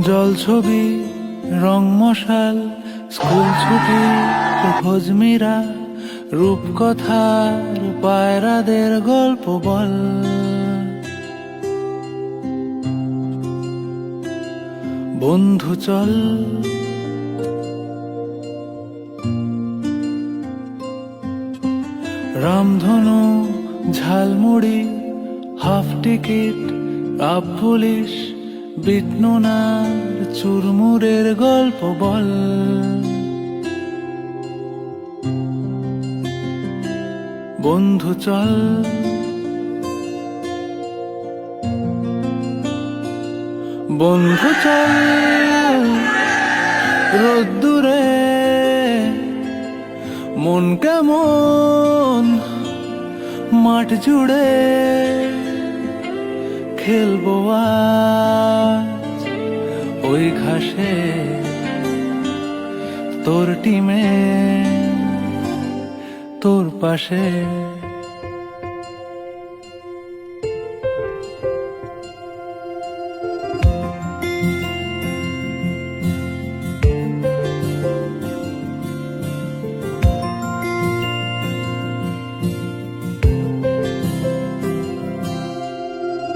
জল ছবি রং মশাল স্কুল ছুটি খোঁজমিরা রূপকথার পায়রাদের গল্প বল। বন্ধু চল রামধনু ঝালমুড়ি হাফ টিকিট আপ পুলিশ বিটনুনার চুরমুরের গল্প বল। বন্ধু চল বন্ধু চল রোদ্দুরে মন কেমন মাঠ জুড়ে খেলবো আজ ওই ঘাসে তোর টিমে তোর পাশে।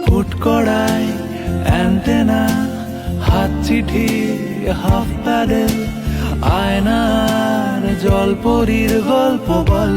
ফুট কড়াই অ্যান্টেনা হাত চিঠি হাফ প্যাডেল আয়নার জলপরীর গল্প বল।